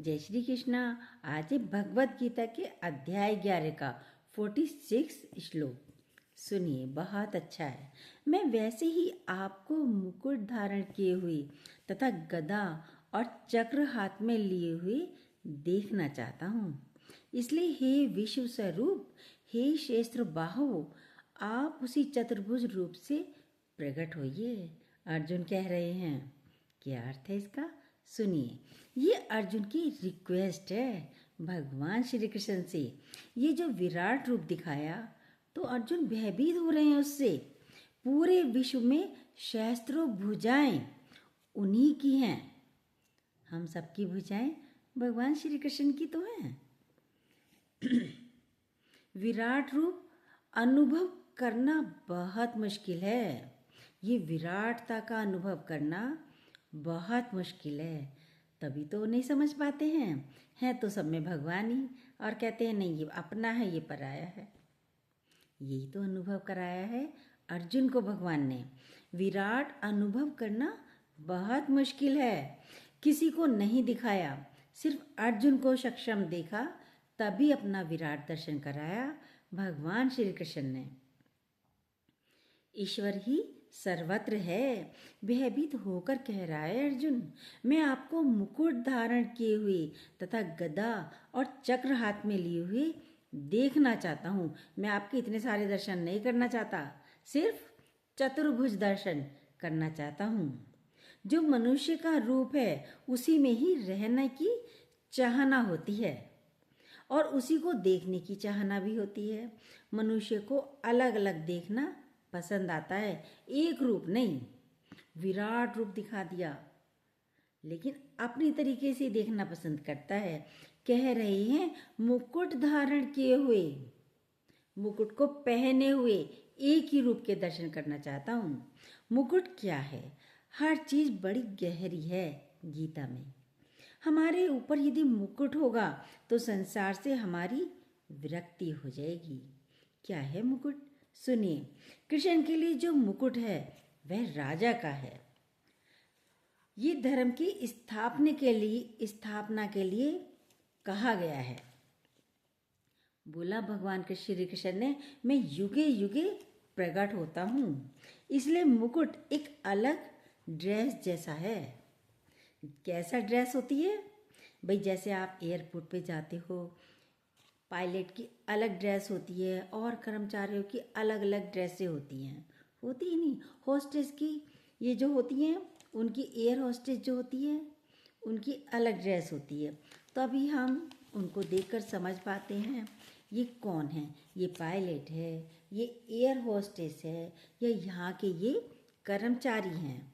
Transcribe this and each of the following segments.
जय श्री कृष्णा। आज है भगवत गीता के अध्याय 11 का 46 श्लोक। सुनिए, बहुत अच्छा है। मैं वैसे ही आपको मुकुट धारण किए हुए तथा गदा और चक्र हाथ में लिए हुए देखना चाहता हूँ। इसलिए हे विश्व स्वरूप, हे क्षेत्र बाहु, आप उसी चतुर्भुज रूप से प्रकट होइए। अर्जुन कह रहे हैं। क्या अर्थ है इसका? सुनिए, ये अर्जुन की रिक्वेस्ट है भगवान श्री कृष्ण से। ये जो विराट रूप दिखाया तो अर्जुन भयभीत हो रहे हैं उससे। पूरे विश्व में सहस्त्रों भुजाएं उन्हीं की हैं। हम सबकी भुजाएं भगवान श्री कृष्ण की तो हैं। विराट रूप अनुभव करना बहुत मुश्किल है। ये विराटता का अनुभव करना बहुत मुश्किल है, तभी तो नहीं समझ पाते हैं तो सब में भगवान ही, और कहते हैं नहीं ये अपना है, ये पराया है। यही तो अनुभव कराया है अर्जुन को भगवान ने। विराट अनुभव करना बहुत मुश्किल है। किसी को नहीं दिखाया, सिर्फ अर्जुन को सक्षम देखा, तभी अपना विराट दर्शन कराया भगवान श्री कृष्ण ने। ईश्वर ही सर्वत्र है। भयभीत होकर कह रहा है अर्जुन, मैं आपको मुकुट धारण किए हुए तथा गदा और चक्र हाथ में लिए हुए देखना चाहता हूँ। मैं आपके इतने सारे दर्शन नहीं करना चाहता, सिर्फ चतुर्भुज दर्शन करना चाहता हूँ। जो मनुष्य का रूप है उसी में ही रहने की चाहना होती है और उसी को देखने की चाहना भी होती है। मनुष्य को अलग अलग देखना पसंद आता है, एक रूप नहीं। विराट रूप दिखा दिया, लेकिन अपनी तरीके से देखना पसंद करता है। कह रहे हैं मुकुट धारण किए हुए, मुकुट को पहने हुए एक ही रूप के दर्शन करना चाहता हूँ। मुकुट क्या है? हर चीज बड़ी गहरी है गीता में। हमारे ऊपर यदि मुकुट होगा तो संसार से हमारी विरक्ति हो जाएगी। क्या है मुकुट? सुनिए, कृष्ण के लिए जो मुकुट है वह राजा का है। ये धर्म की स्थापना के लिए कहा गया है। बोला भगवान श्री कृष्ण ने, मैं युगे युगे प्रकट होता हूँ। इसलिए मुकुट एक अलग ड्रेस जैसा है। कैसा ड्रेस होती है भाई? जैसे आप एयरपोर्ट पे जाते हो, पायलट की अलग ड्रेस होती है और कर्मचारियों की अलग अलग ड्रेसें होती हैं। होती ही नहीं। होस्टेस की ये जो होती हैं, उनकी एयर होस्टेस जो होती है उनकी अलग ड्रेस होती है। तो अभी हम उनको देखकर समझ पाते हैं ये कौन है। ये पायलट है, ये एयर होस्टेस है, या यहाँ के ये कर्मचारी हैं।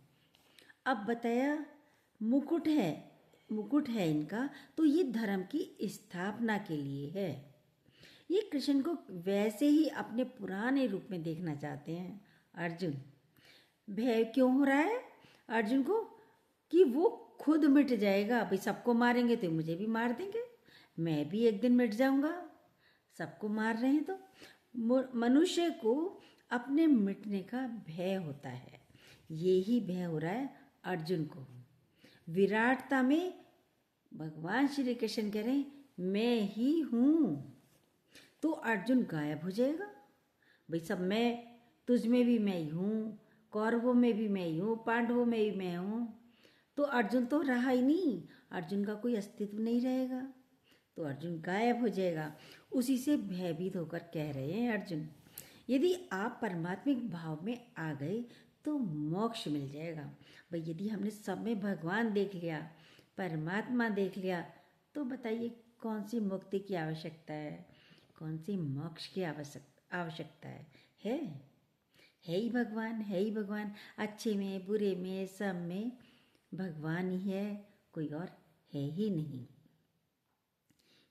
अब बताया मुकुट है इनका, तो ये धर्म की स्थापना के लिए है। ये कृष्ण को वैसे ही अपने पुराने रूप में देखना चाहते हैं अर्जुन। भय क्यों हो रहा है अर्जुन को? कि वो खुद मिट जाएगा। भाई सबको मारेंगे तो मुझे भी मार देंगे, मैं भी एक दिन मिट जाऊंगा। सबको मार रहे हैं तो मनुष्य को अपने मिटने का भय होता है। ये ही भय हो रहा है अर्जुन को। विराटता में भगवान श्री कृष्ण कह रहे हैं मैं ही हूँ, तो अर्जुन गायब हो जाएगा। भाई सब मैं, तुझ में भी मैं ही हूँ, कौरवों में भी मैं ही हूँ, पांडवों में भी मैं हूँ। तो अर्जुन तो रहा ही नहीं, अर्जुन का कोई अस्तित्व नहीं रहेगा, तो अर्जुन गायब हो जाएगा। उसी से भयभीत होकर कह रहे हैं अर्जुन, यदि आप परमात्मिक भाव में आ गए तो मोक्ष मिल जाएगा। भाई यदि हमने सब में भगवान देख लिया, परमात्मा देख लिया, तो बताइए कौन सी मुक्ति की आवश्यकता है, कौन सी मोक्ष की आवश्यकता है? है ही भगवान, है ही भगवान। अच्छे में बुरे में सब में भगवान ही है, कोई और है ही नहीं।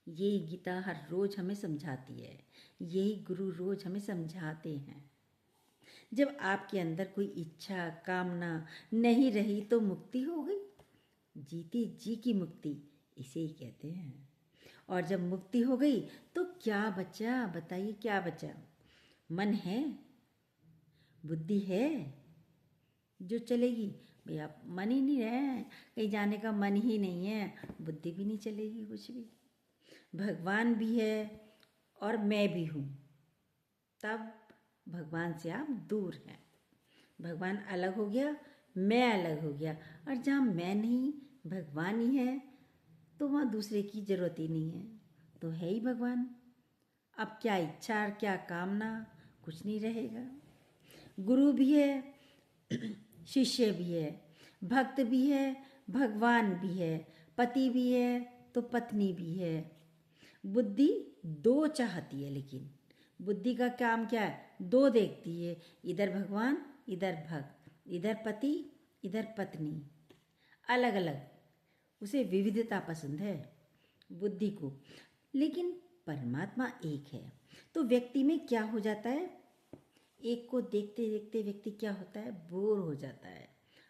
ये गीता हर रोज हमें समझाती है, यही गुरु रोज हमें समझाते हैं। जब आपके अंदर कोई इच्छा कामना नहीं रही तो मुक्ति हो गई। जीती जी की मुक्ति इसे ही कहते हैं। और जब मुक्ति हो गई तो क्या बचा? बताइए क्या बचा? मन है, बुद्धि है जो चलेगी? भाई आप मन ही नहीं रहे, कहीं जाने का मन ही नहीं है, बुद्धि भी नहीं चलेगी कुछ भी। भगवान भी है और मैं भी हूँ, तब भगवान से आप दूर हैं। भगवान अलग हो गया, मैं अलग हो गया, और जहाँ मैं नहीं भगवान ही है तो वहाँ दूसरे की जरूरत ही नहीं है, तो है ही भगवान। अब क्या इच्छा और क्या कामना, कुछ नहीं रहेगा। गुरु भी है, शिष्य भी है, भक्त भी है, भगवान भी है, पति भी है तो पत्नी भी है। बुद्धि दो चाहती है, लेकिन बुद्धि का काम क्या है, दो देखती है, इधर भगवान इधर भक्त, इधर पति इधर पत्नी, अलग अलग। उसे विविधता पसंद है बुद्धि को, लेकिन परमात्मा एक है। तो व्यक्ति में क्या हो जाता है, एक को देखते देखते व्यक्ति क्या होता है, बोर हो जाता है।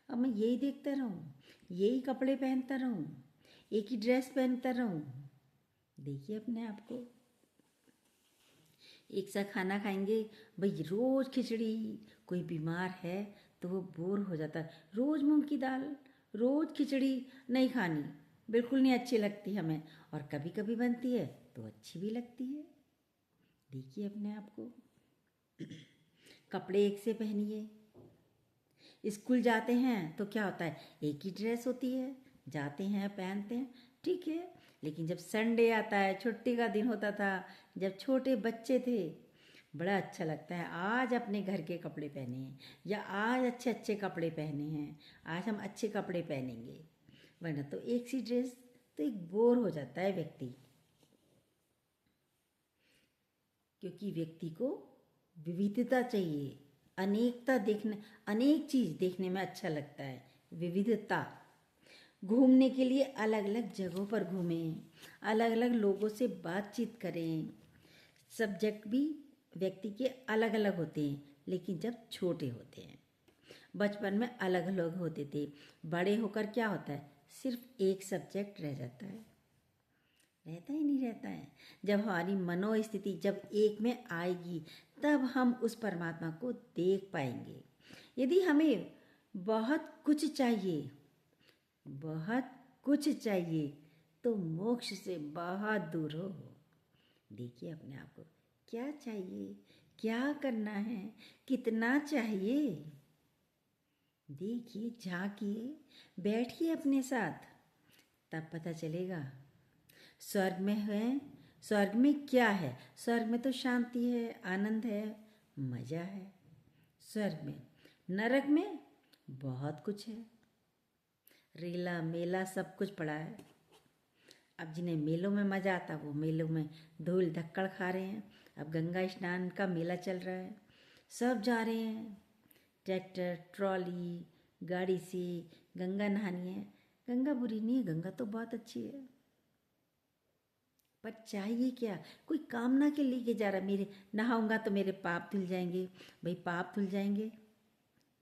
अब मैं यही देखता रहूं, यही कपड़े पहनता रहूं, एक ही ड्रेस पहनता रहूं। देखिए अपने आप को, एक सा खाना खाएंगे, भाई रोज खिचड़ी, कोई बीमार है तो वो बोर हो जाता है। रोज मूंग की दाल, रोज खिचड़ी नहीं खानी, बिल्कुल नहीं अच्छी लगती हमें, और कभी कभी बनती है तो अच्छी भी लगती है। देखिए अपने आप को। कपड़े एक से पहनिए, स्कूल जाते हैं तो क्या होता है, एक ही ड्रेस होती है, जाते हैं पहनते हैं, ठीक है। लेकिन जब संडे आता है, छुट्टी का दिन होता था, जब छोटे बच्चे थे, बड़ा अच्छा लगता है, आज अपने घर के कपड़े पहने हैं, या आज अच्छे अच्छे कपड़े पहने हैं, आज हम अच्छे कपड़े पहनेंगे। वरना तो एक सी ड्रेस तो एक बोर हो जाता है व्यक्ति, क्योंकि व्यक्ति को विविधता चाहिए, अनेकता देखने, अनेक चीज देखने में अच्छा लगता है, विविधता। घूमने के लिए अलग अलग जगहों पर घूमें, अलग अलग लोगों से बातचीत करें। सब्जेक्ट भी व्यक्ति के अलग अलग होते हैं, लेकिन जब छोटे होते हैं, बचपन में अलग अलग होते थे, बड़े होकर क्या होता है, सिर्फ एक सब्जेक्ट रह जाता है, रहता ही नहीं रहता है। जब हमारी मनोस्थिति जब एक में आएगी, तब हम उस परमात्मा को देख पाएंगे। यदि हमें बहुत कुछ चाहिए, बहुत कुछ चाहिए, तो मोक्ष से बहुत दूर हो। देखिए अपने आप को, क्या चाहिए, क्या करना है, कितना चाहिए, देखिए, झांकिए, बैठिए अपने साथ, तब पता चलेगा। स्वर्ग में है, स्वर्ग में क्या है, स्वर्ग में तो शांति है, आनंद है, मजा है स्वर्ग में। नरक में बहुत कुछ है, रेला मेला सब कुछ पड़ा है। अब जिन्हें मेलों में मजा आता, वो मेलों में धूल धक्कड़ खा रहे हैं। अब गंगा स्नान का मेला चल रहा है, सब जा रहे हैं, ट्रैक्टर ट्रॉली गाड़ी से गंगा नहानी है। गंगा बुरी नहीं है, गंगा तो बहुत अच्छी है, पर चाहिए क्या, कोई कामना के लिए जा रहा, मेरे नहाऊंगा तो मेरे पाप धुल जाएंगे। भाई पाप धुल जाएंगे,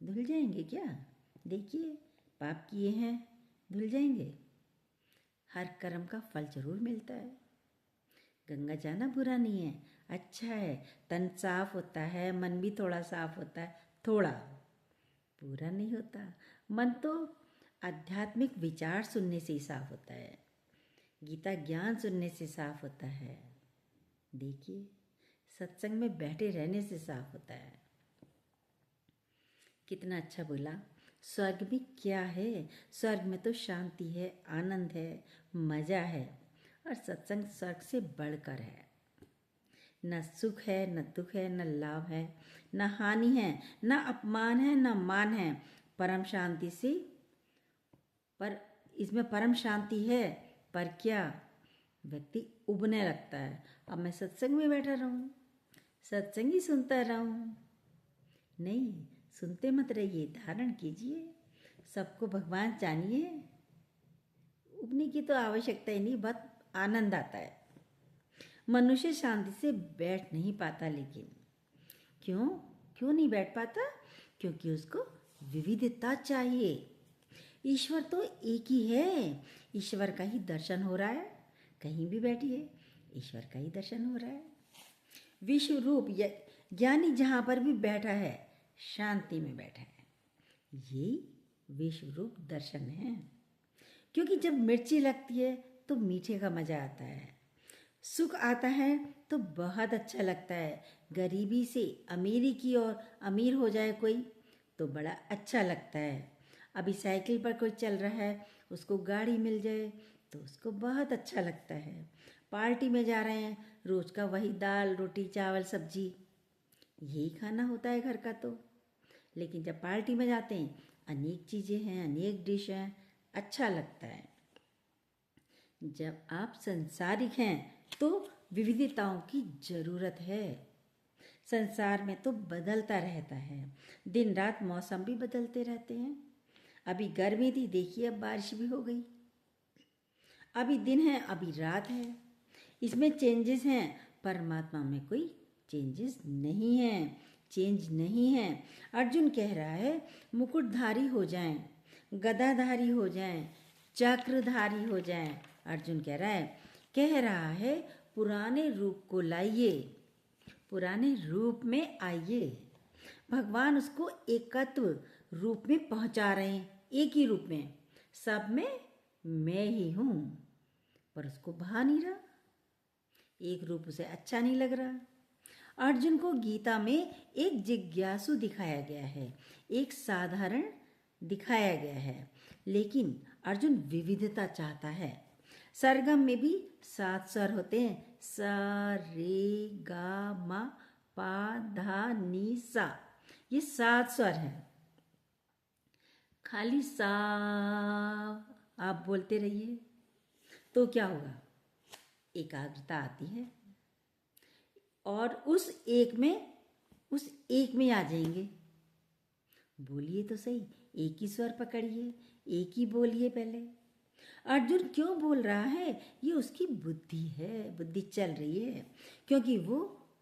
धुल जाएंगे क्या, देखिए पाप किए हैं धुल जाएंगे, हर कर्म का फल जरूर मिलता है। गंगा जाना बुरा नहीं है, अच्छा है, तन साफ होता है, मन भी थोड़ा साफ होता है, थोड़ा, पूरा नहीं होता। मन तो आध्यात्मिक विचार सुनने से ही साफ होता है, गीता ज्ञान सुनने से साफ होता है, देखिए सत्संग में बैठे रहने से साफ होता है। कितना अच्छा बोला, स्वर्ग में क्या है, स्वर्ग में तो शांति है, आनंद है, मजा है, और सत्संग स्वर्ग से बढ़कर है। न सुख है, न दुख है, न लाभ है, न हानि है, न अपमान है, न मान है, परम शांति से। पर इसमें परम शांति है, पर क्या, व्यक्ति उबने लगता है। अब मैं सत्संग में बैठा रहूं, सत्संग ही सुनता रहूं, नहीं, सुनते मत रहिए, धारण कीजिए, सबको भगवान जानिए। उबने की तो आवश्यकता ही नहीं, बहुत आनंद आता है। मनुष्य शांति से बैठ नहीं पाता, लेकिन क्यों क्यों नहीं बैठ पाता, क्योंकि उसको विविधता चाहिए। ईश्वर तो एक ही है, ईश्वर का ही दर्शन हो रहा है, कहीं भी बैठिए ईश्वर का ही दर्शन हो रहा है। विश्व रूप ज्ञानी जहाँ पर भी बैठा है, शांति में बैठा है, यही विश्व रूप दर्शन है। क्योंकि जब मिर्ची लगती है तो मीठे का मजा आता है, सुख आता है तो बहुत अच्छा लगता है। गरीबी से अमीरी की ओर अमीर हो जाए कोई तो बड़ा अच्छा लगता है। अभी साइकिल पर कोई चल रहा है, उसको गाड़ी मिल जाए तो उसको बहुत अच्छा लगता है। पार्टी में जा रहे हैं, रोज का वही दाल रोटी चावल सब्जी यही खाना होता है घर का तो। लेकिन जब पार्टी में जाते हैं अनेक चीज़ें हैं, अनेक डिश हैं, अच्छा लगता है। जब आप संसारिक हैं तो विविधताओं की ज़रूरत है। संसार में तो बदलता रहता है, दिन रात मौसम भी बदलते रहते हैं। अभी गर्मी थी, देखिए अब बारिश भी हो गई। अभी दिन है, अभी रात है। इसमें चेंजेस हैं, परमात्मा में कोई चेंजेस नहीं है, चेंज नहीं है। अर्जुन कह रहा है मुकुटधारी हो जाएं, गदाधारी हो जाएं, चक्रधारी हो जाएं। अर्जुन कह रहा है पुराने रूप को लाइए, पुराने रूप में आइए। भगवान उसको एकत्व रूप में पहुंचा रहे हैं, एक ही रूप में, सब में मैं ही हूँ। पर उसको भा नहीं रहा, एक रूप उसे अच्छा नहीं लग रहा। अर्जुन को गीता में एक जिज्ञासु दिखाया गया है, एक साधारण दिखाया गया है, लेकिन अर्जुन विविधता चाहता है। सरगम में भी 7 स्वर होते हैं, सा रे गा मा पा धा नी सा, ये 7 स्वर हैं। खाली सा आप बोलते रहिए तो क्या होगा, एकाग्रता आती है और उस एक में आ जाएंगे। बोलिए तो सही, एक ही स्वर पकड़िए, एक ही बोलिए पहले। अर्जुन क्यों बोल रहा है, ये उसकी बुद्धि है, बुद्धि चल रही है, क्योंकि वो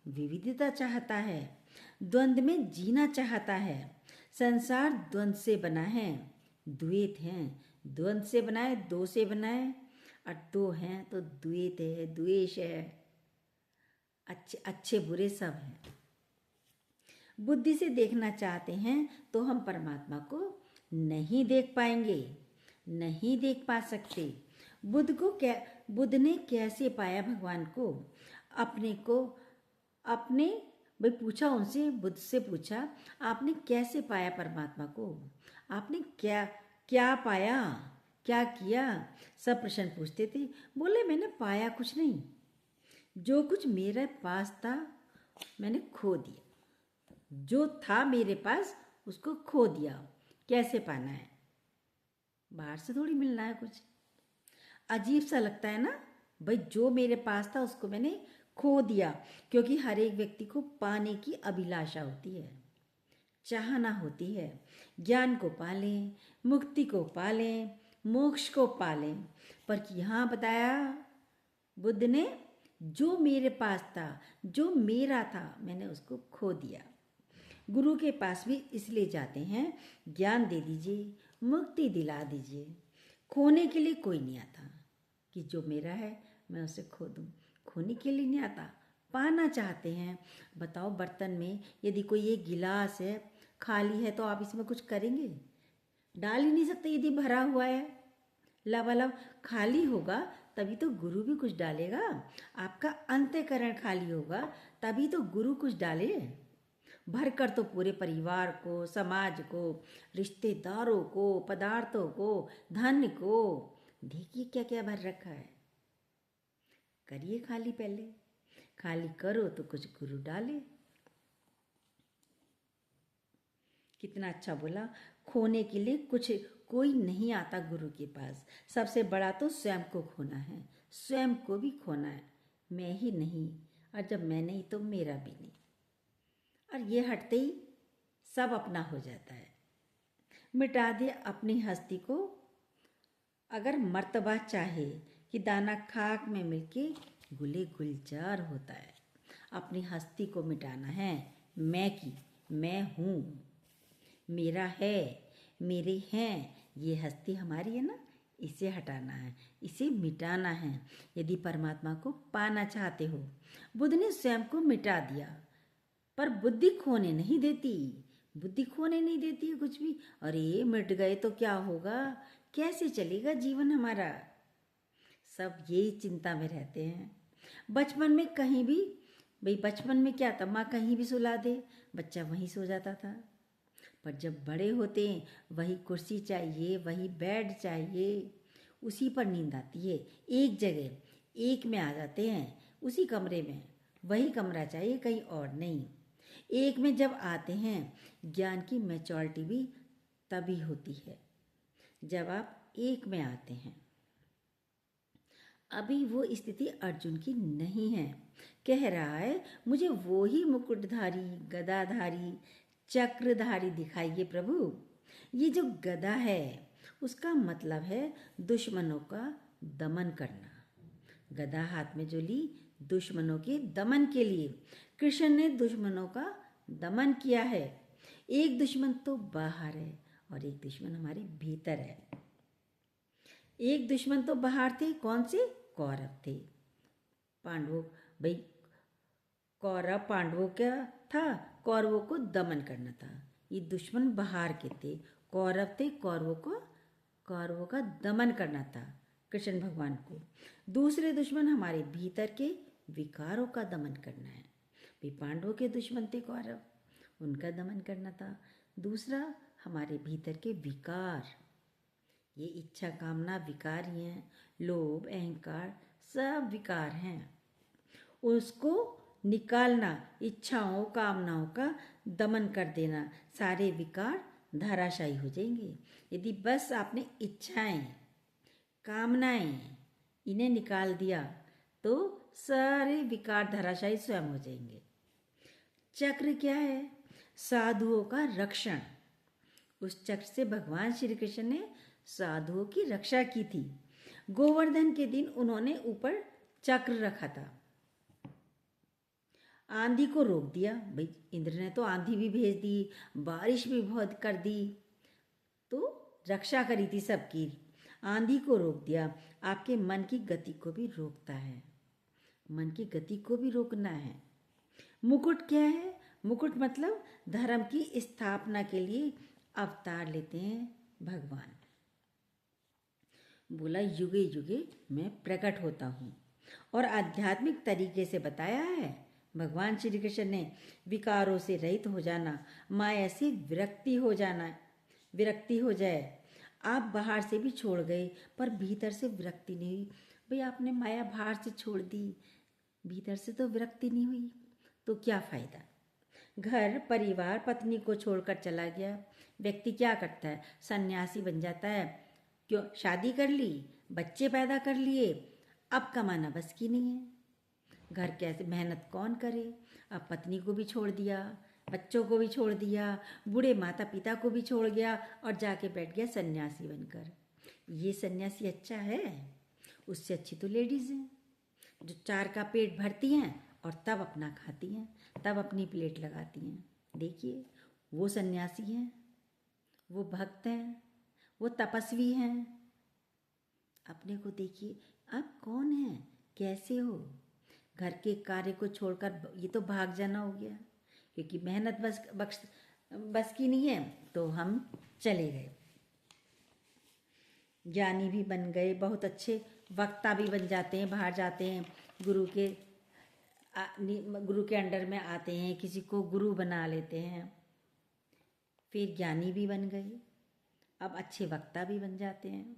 विविधता चाहता है, द्वंद्व में जीना चाहता है। संसार द्वंद्व से बना है, द्वैत हैं, द्वंद्व से बना है, दो से बना है, और दो हैं तो द्वैत है, द्वेष है, अच्छे अच्छे बुरे सब हैं। बुद्धि से देखना चाहते हैं तो हम परमात्मा को नहीं देख पाएंगे, नहीं देख पा सकते। बुद्ध ने कैसे पाया भगवान को, अपने भाई पूछा उनसे, बुद्ध से पूछा आपने कैसे पाया परमात्मा को, आपने क्या क्या पाया, क्या किया, सब प्रश्न पूछते थे। बोले मैंने पाया कुछ नहीं, जो कुछ मेरे पास था मैंने खो दिया, जो था मेरे पास उसको खो दिया। कैसे पाना है, बाहर से थोड़ी मिलना है कुछ। अजीब सा लगता है ना भाई, जो मेरे पास था उसको मैंने खो दिया। क्योंकि हर एक व्यक्ति को पाने की अभिलाषा होती है, चाहना होती है, ज्ञान को पालें, मुक्ति को पालें, मोक्ष को पालें। पर यहाँ बताया बुद्ध ने, जो मेरे पास था, जो मेरा था, मैंने उसको खो दिया। गुरु के पास भी इसलिए जाते हैं, ज्ञान दे दीजिए, मुक्ति दिला दीजिए। खोने के लिए कोई नहीं आता कि जो मेरा है मैं उसे खो दूँ, खोने के लिए नहीं आता, पाना चाहते हैं। बताओ, बर्तन में यदि कोई एक गिलास है, खाली है, तो आप इसमें कुछ करेंगे, डाल ही नहीं सकते। यदि भरा हुआ है, लबालब खाली होगा तभी तो गुरु भी कुछ डालेगा। आपका अंतःकरण खाली होगा तभी तो गुरु कुछ डाले। भरकर तो पूरे परिवार को, समाज को, रिश्तेदारों को, पदार्थों को, धन को, देखिए क्या क्या भर रखा है। करिए खाली, पहले खाली करो तो कुछ गुरु डाले। कितना अच्छा बोला, खोने के लिए कुछ कोई नहीं आता गुरु के पास। सबसे बड़ा तो स्वयं को खोना है, स्वयं को भी खोना है। मैं ही नहीं, और जब मैं नहीं तो मेरा भी नहीं, और ये हटते ही सब अपना हो जाता है। मिटा दे अपनी हस्ती को, अगर मर्तबा चाहे कि दाना खाक में मिलके गुले गुलजार होता है। अपनी हस्ती को मिटाना है, मैं की, मैं हूँ, मेरा है, मेरे हैं, ये हस्ती हमारी है ना, इसे हटाना है, इसे मिटाना है। यदि परमात्मा को पाना चाहते हो, बुद्ध ने स्वयं को मिटा दिया, पर बुद्धि खोने नहीं देती, बुद्धि खोने नहीं देती है कुछ भी। अरे मिट गए तो क्या होगा, कैसे चलेगा जीवन हमारा, सब यही चिंता में रहते हैं। बचपन में कहीं भी, भाई बचपन में क्या था, माँ कहीं भी सुला दे बच्चा वहीं सो जाता था। पर जब बड़े होते हैं वही कुर्सी चाहिए, वही बेड चाहिए, उसी पर नींद आती है। एक जगह एक में आ जाते हैं, उसी कमरे में, वही कमरा चाहिए, कहीं और नहीं। एक में जब आते हैं, ज्ञान की मैच्योरिटी भी तभी होती है जब आप एक में आते हैं। अभी वो स्थिति अर्जुन की नहीं है। कह रहा है मुझे वो ही मुकुटधारी, गदाधारी, चक्रधारी दिखाइए प्रभु। ये जो गदा है उसका मतलब है दुश्मनों का दमन करना। गदा हाथ में जो ली दुश्मनों के दमन के लिए। कृष्ण ने दुश्मनों का दमन किया है। एक दुश्मन तो बाहर है और एक दुश्मन हमारे भीतर है। एक दुश्मन तो बाहर थे, कौन से? कौरव थे। पांडवों, भाई कौरव पांडवों का था, कौरवों को दमन करना था। ये दुश्मन बाहर के थे, कौरव थे, कौरवों का दमन करना था कृष्ण भगवान को। दूसरे दुश्मन हमारे भीतर के विकारों का दमन करना है। भाई पांडवों के दुश्मन थे कौरव, उनका दमन करना था। दूसरा हमारे भीतर के विकार, ये इच्छा कामना विकार ही हैं, लोभ अहंकार सब विकार हैं। उसको निकालना, इच्छाओं कामनाओं का दमन कर देना, सारे विकार धराशायी हो जाएंगे। यदि बस आपने इच्छाएं कामनाएं इन्हें निकाल दिया तो सारे विकार धराशायी स्वयं हो जाएंगे। चक्र क्या है? साधुओं का रक्षण। उस चक्र से भगवान श्री कृष्ण ने साधुओं की रक्षा की थी। गोवर्धन के दिन उन्होंने ऊपर चक्र रखा था, आंधी को रोक दिया। भाई इंद्र ने तो आंधी भी भेज दी, बारिश भी बहुत कर दी, तो रक्षा करी थी सबकी। आंधी को रोक दिया। आपके मन की गति को भी रोकता है, मन की गति को भी रोकना है। मुकुट क्या है? मुकुट मतलब धर्म की स्थापना के लिए अवतार लेते हैं भगवान। बोला युगे युगे मैं प्रकट होता हूँ, और आध्यात्मिक तरीके से बताया है भगवान श्री कृष्ण ने। विकारों से रहित हो जाना, माया से विरक्ति हो जाना, विरक्ति हो जाए। आप बाहर से भी छोड़ गए पर भीतर से विरक्ति नहीं हुई। भाई आपने माया बाहर से छोड़ दी, भीतर से तो विरक्ति नहीं हुई, तो क्या फायदा? घर परिवार पत्नी को छोड़कर चला गया व्यक्ति क्या करता है? सन्यासी बन जाता है। क्यों? शादी कर ली, बच्चे पैदा कर लिए, अब कमाना बस की नहीं है। घर कैसे मेहनत कौन करे? अब पत्नी को भी छोड़ दिया, बच्चों को भी छोड़ दिया, बूढ़े माता पिता को भी छोड़ गया और जाके बैठ गया सन्यासी बनकर। ये सन्यासी अच्छा है? उससे अच्छी तो लेडीज़ हैं जो 4 का पेट भरती हैं और तब अपना खाती हैं, तब अपनी प्लेट लगाती हैं। देखिए वो सन्यासी हैं, वो भक्त हैं, वो तपस्वी हैं। अपने को देखिए, आप कौन हैं, कैसे हो? घर के कार्य को छोड़कर ये तो भाग जाना हो गया, क्योंकि मेहनत बस की नहीं है तो हम चले गए। ज्ञानी भी बन गए, बहुत अच्छे वक्ता भी बन जाते हैं, बाहर जाते हैं, गुरु के अंडर में आते हैं, किसी को गुरु बना लेते हैं, फिर ज्ञानी भी बन गए, अब अच्छे वक्ता भी बन जाते हैं।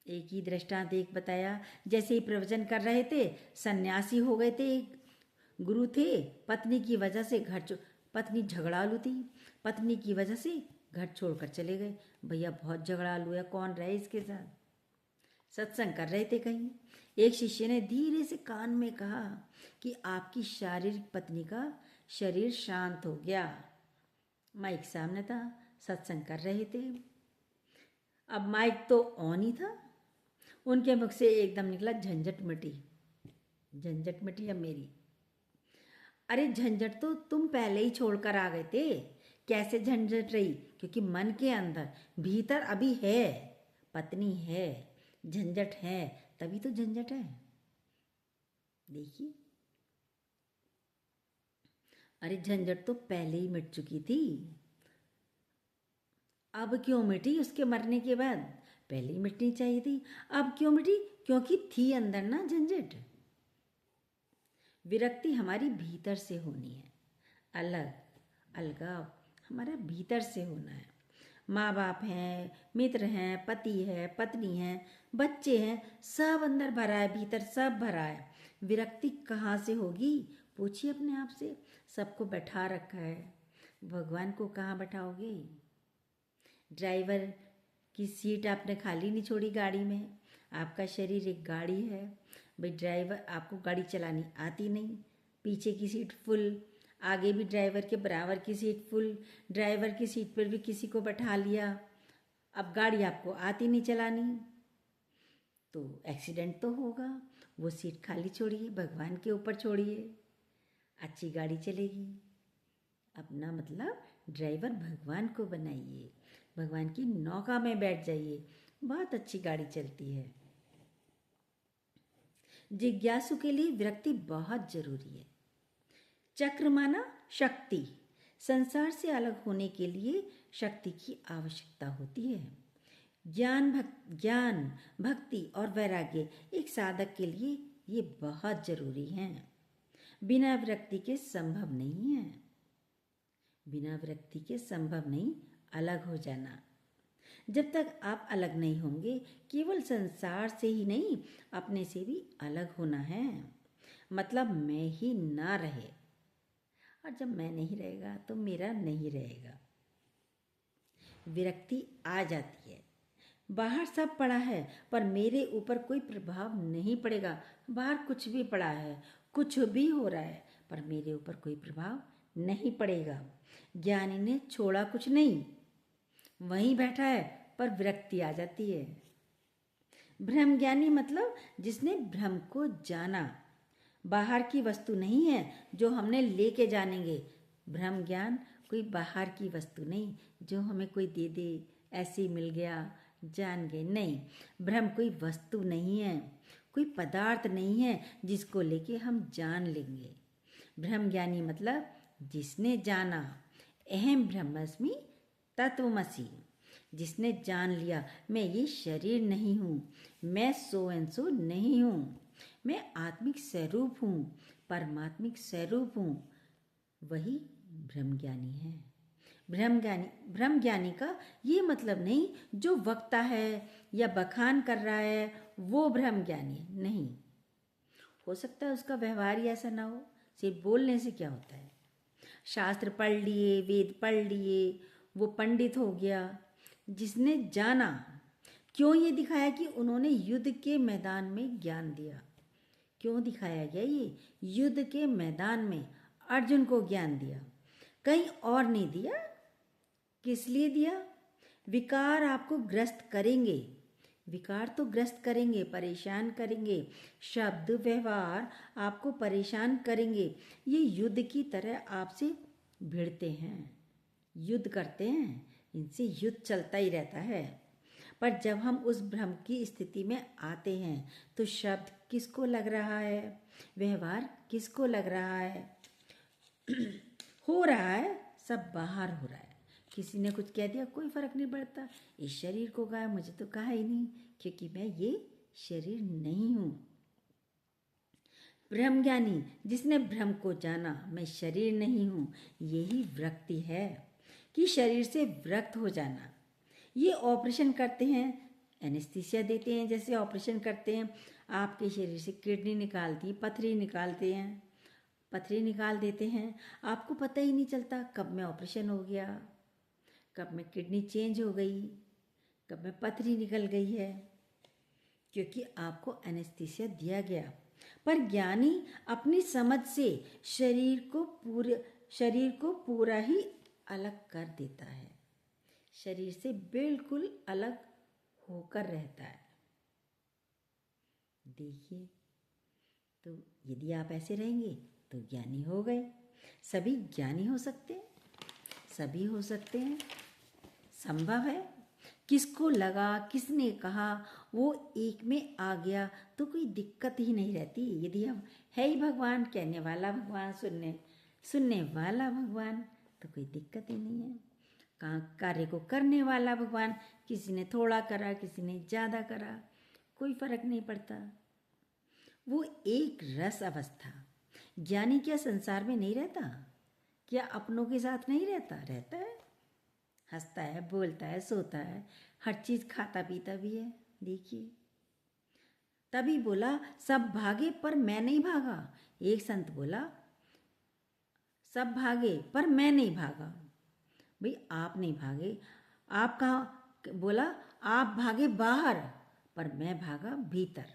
एक ही दृष्टांत एक बताया, जैसे ही प्रवचन कर रहे थे सन्यासी हो गए थे। एक गुरु थे, पत्नी की वजह से पत्नी झगड़ालू थी, पत्नी की वजह से घर छोड़कर चले गए। भैया बहुत झगड़ालू है, कौन रहे इसके साथ? सत्संग कर रहे थे कहीं, एक शिष्य ने धीरे से कान में कहा कि आपकी शारीरिक पत्नी का शरीर शांत हो गया। माइक सामने था, सत्संग कर रहे थे, अब माइक तो ऑन ही था। उनके मुख से एकदम निकला, झंझट मिटी, झंझट मिटी अब मेरी। अरे झंझट तो तुम पहले ही छोड़कर आ गए थे। कैसे झंझट रही? क्योंकि मन के अंदर भीतर अभी है, पत्नी है, झंझट है, तभी तो झंझट है। देखिए, अरे झंझट तो पहले ही मिट चुकी थी, अब क्यों मिटी उसके मरने के बाद? पहले ही मिटनी चाहिए थी। अब क्यों मिटी? क्योंकि थी अंदर ना झंझट। विरक्ति हमारी भीतर से होनी है। अलग अलगाव हमारा भीतर से होना है। माँ बाप हैं, मित्र हैं, पति है, पत्नी है, बच्चे हैं, सब अंदर भरा है, भीतर सब भरा है। विरक्ति कहाँ से होगी? पूछिए अपने आप से। सबको बैठा रखा है, भगवान को कहाँ बैठाओगे? ड्राइवर की सीट आपने खाली नहीं छोड़ी गाड़ी में। आपका शरीर एक गाड़ी है भाई। ड्राइवर आपको गाड़ी चलानी आती नहीं, पीछे की सीट फुल, आगे भी ड्राइवर के बराबर की सीट फुल, ड्राइवर की सीट पर भी किसी को बैठा लिया। अब गाड़ी आपको आती नहीं चलानी, तो एक्सीडेंट तो होगा। वो सीट खाली छोड़िए, भगवान के ऊपर छोड़िए, अच्छी गाड़ी चलेगी। अपना मतलब ड्राइवर भगवान को बनाइए, भगवान की नौका में बैठ जाइए, बहुत अच्छी गाड़ी चलती है। जिज्ञासु के लिए विरक्ति बहुत जरूरी है। चक्र माना शक्ति। संसार से अलग होने के लिए शक्ति की आवश्यकता होती है। ज्ञान, भक्ति और वैराग्य एक साधक के लिए ये बहुत जरूरी हैं। बिना विरक्ति के संभव नहीं है। बिना विरक्ति के संभव नहीं अलग हो जाना। जब तक आप अलग नहीं होंगे, केवल संसार से ही नहीं, अपने से भी अलग होना है। मतलब मैं ही ना रहे, और जब मैं नहीं रहेगा तो मेरा नहीं रहेगा। विरक्ति आ जाती है। बाहर सब पड़ा है पर मेरे ऊपर कोई प्रभाव नहीं पड़ेगा। बाहर कुछ भी पड़ा है, कुछ भी हो रहा है, पर मेरे ऊपर कोई प्रभाव नहीं पड़ेगा। ज्ञानी ने छोड़ा कुछ नहीं, वहीं बैठा है, पर विरक्ति आ जाती है। ब्रह्म ज्ञानी मतलब जिसने ब्रह्म को जाना। बाहर की वस्तु नहीं है जो हमने लेके जानेंगे। ब्रह्म ज्ञान कोई बाहर की वस्तु नहीं जो हमें कोई दे दे, ऐसे मिल गया जान गए, नहीं। ब्रह्म कोई वस्तु नहीं है, कोई पदार्थ नहीं है जिसको लेके हम जान लेंगे। ब्रह्म ज्ञानी मतलब जिसने जाना, अहम ब्रह्मस्मि तत्वमसि। जिसने जान लिया मैं ये शरीर नहीं हूँ, मैं सो एंड सो नहीं हूँ, मैं आत्मिक स्वरूप हूँ, परमात्मिक स्वरूप हूँ, वही ब्रह्मज्ञानी है। ब्रह्मज्ञानी का ये मतलब नहीं जो वक्ता है या बखान कर रहा है वो ब्रह्मज्ञानी है, नहीं। हो सकता है उसका व्यवहार ही ऐसा ना हो, सिर्फ बोलने से क्या होता है। शास्त्र पढ़ लिए, वेद पढ़ लिए, वो पंडित हो गया। जिसने जाना, क्यों ये दिखाया कि उन्होंने युद्ध के मैदान में ज्ञान दिया। क्यों दिखाया गया ये? युद्ध के मैदान में अर्जुन को ज्ञान दिया, कहीं और नहीं दिया। किस लिए दिया? विकार आपको ग्रस्त करेंगे, विकार तो ग्रस्त करेंगे, परेशान करेंगे। शब्द व्यवहार आपको परेशान करेंगे। ये युद्ध की तरह आपसे भिड़ते हैं, युद्ध करते हैं, इनसे युद्ध चलता ही रहता है। पर जब हम उस भ्रम की स्थिति में आते हैं तो शब्द किसको लग रहा है, व्यवहार किसको लग रहा है? हो रहा है, सब बाहर हो रहा है। किसी ने कुछ कह दिया, कोई फर्क नहीं पड़ता। इस शरीर को कहा, मुझे तो कहा ही नहीं, क्योंकि मैं ये शरीर नहीं हूँ। ब्रह्मज्ञानी जिसने ब्रह्म को जाना, मैं शरीर नहीं हूँ, यही विरक्ति है कि शरीर से विरक्त हो जाना। ये ऑपरेशन करते हैं, एनेस्थीसिया देते हैं, जैसे ऑपरेशन करते हैं, आपके शरीर से किडनी निकालती, पथरी निकालते हैं, पथरी निकाल देते हैं, आपको पता ही नहीं चलता कब में ऑपरेशन हो गया, कब में किडनी चेंज हो गई, कब में पथरी निकल गई है, क्योंकि आपको एनेस्थीसिया दिया गया। पर ज्ञानी अपनी समझ से शरीर को पूरा ही अलग कर देता है, शरीर से बिल्कुल अलग होकर रहता है। देखिए, तो यदि आप ऐसे रहेंगे तो ज्ञानी हो गए। सभी ज्ञानी हो सकते हैं, सभी हो सकते हैं, संभव है। किसको लगा, किसने कहा, वो एक में आ गया तो कोई दिक्कत ही नहीं रहती। यदि हम है ही भगवान, कहने वाला भगवान, सुनने वाला भगवान, तो कोई दिक्कत ही नहीं है। कार्य को करने वाला भगवान। किसी ने थोड़ा करा, किसी ने ज़्यादा करा, कोई फर्क नहीं पड़ता। वो एक रस अवस्था। ज्ञानी क्या संसार में नहीं रहता? क्या अपनों के साथ नहीं रहता? रहता है, हंसता है, बोलता है, सोता है, हर चीज़ खाता पीता भी है। देखिए, तभी बोला सब भागे पर मैं नहीं भागा। एक संत बोला सब भागे पर मैं नहीं भागा। भाई आप नहीं भागे, आप कहाँ? बोला आप भागे बाहर पर मैं भागा भीतर।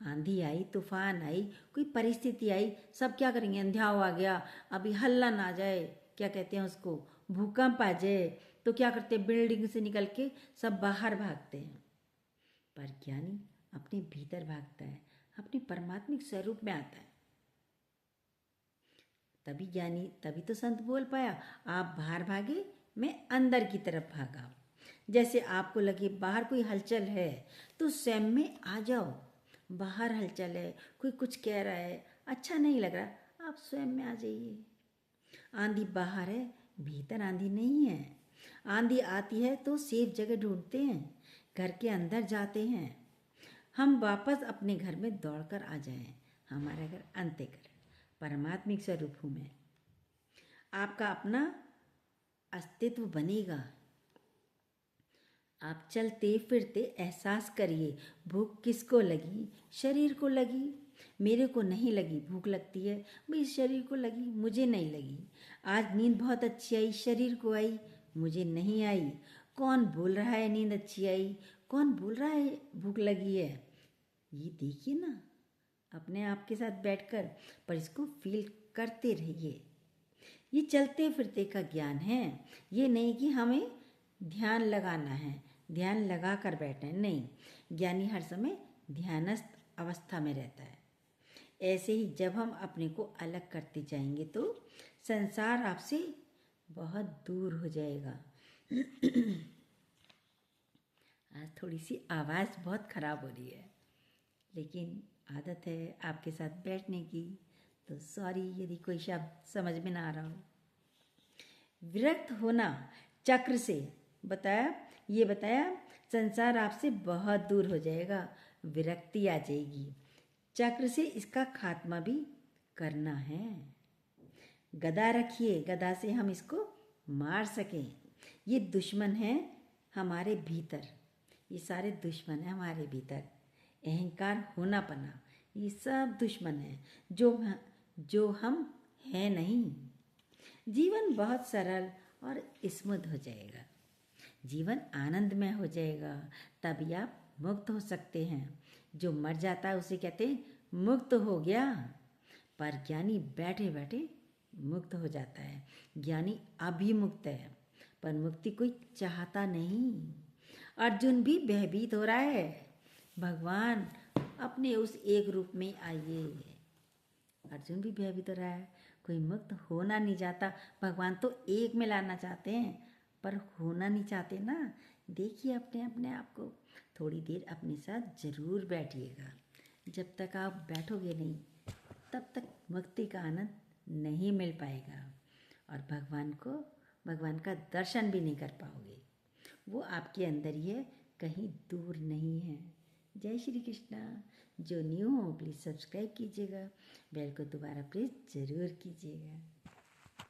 आंधी आई, तूफान आई, कोई परिस्थिति आई, सब क्या करेंगे? अंधेरा आ गया, अभी हल्ला ना जाए, क्या कहते हैं उसको, भूकंप आ जाए, तो क्या करते हैं? बिल्डिंग से निकल के सब बाहर भागते हैं। पर ज्ञानी अपने भीतर भागता है, अपने परमात्मिक स्वरूप में आता है। तभी ज्ञानी, तभी तो संत बोल पाया आप बाहर भागे, मैं अंदर की तरफ भागा। जैसे आपको लगे बाहर कोई हलचल है तो स्वयं में आ जाओ। बाहर हलचल है, कोई कुछ कह रहा है, अच्छा नहीं लग रहा, आप स्वयं में आ जाइए। आंधी बाहर है, भीतर आंधी नहीं है। आंधी आती है तो सेफ जगह ढूंढते हैं, घर के अंदर जाते हैं। हम वापस अपने घर में दौड़कर आ जाएं। हमारा घर अंतःकर परमात्मिक स्वरूप हूँ मैं। आपका अपना अस्तित्व बनेगा। आप चलते फिरते एहसास करिए भूख किसको लगी? शरीर को लगी। मेरे को नहीं लगी, भूख लगती है भाई, शरीर को लगी, मुझे नहीं लगी। आज नींद बहुत अच्छी आई, शरीर को आई, मुझे नहीं आई। कौन बोल रहा है नींद अच्छी आई? कौन बोल रहा है भूख लगी है? ये देखिए ना अपने आप के साथ बैठकर, पर इसको फील करते रहिए। ये चलते फिरते का ज्ञान है। ये नहीं कि हमें ध्यान लगाना है, ध्यान लगा कर बैठे, नहीं। ज्ञानी हर समय ध्यानस्थ अवस्था में रहता है। ऐसे ही जब हम अपने को अलग करते जाएंगे तो संसार आपसे बहुत दूर हो जाएगा। आज थोड़ी सी आवाज़ बहुत खराब हो रही है, लेकिन आदत है आपके साथ बैठने की, तो सॉरी यदि कोई शब्द समझ में ना आ रहा हो। विरक्त होना चक्र से बताया, ये बताया संसार आपसे बहुत दूर हो जाएगा, विरक्ति आ जाएगी। चक्र से इसका खात्मा भी करना है। गदा रखिए, गदा से हम इसको मार सकें। ये दुश्मन है हमारे भीतर, ये सारे दुश्मन है हमारे भीतर। अहंकार, होनापना, ये सब दुश्मन है जो हम हैं नहीं। जीवन बहुत सरल और स्मूथ हो जाएगा, जीवन आनंदमय हो जाएगा, तभी आप मुक्त हो सकते हैं। जो मर जाता है उसे कहते हैं मुक्त हो गया, पर ज्ञानी बैठे बैठे मुक्त हो जाता है। ज्ञानी अभिमुक्त है, पर मुक्ति कोई चाहता नहीं। अर्जुन भी भयभीत हो रहा है, भगवान अपने उस एक रूप में आइए। अर्जुन भी भयभीत हो रहा है, कोई मुक्त होना नहीं चाहता। भगवान तो एक में लाना चाहते हैं, पर होना नहीं चाहते ना। देखिए अपने अपने आप को, थोड़ी देर अपने साथ जरूर बैठिएगा। जब तक आप बैठोगे नहीं, तब तक मुक्ति का आनंद नहीं मिल पाएगा, और भगवान का दर्शन भी नहीं कर पाओगे। वो आपके अंदर ही है, कहीं दूर नहीं है। जय श्री कृष्णा। जो न्यू हो प्लीज़ सब्सक्राइब कीजिएगा, बेल को दोबारा प्रेस ज़रूर कीजिएगा।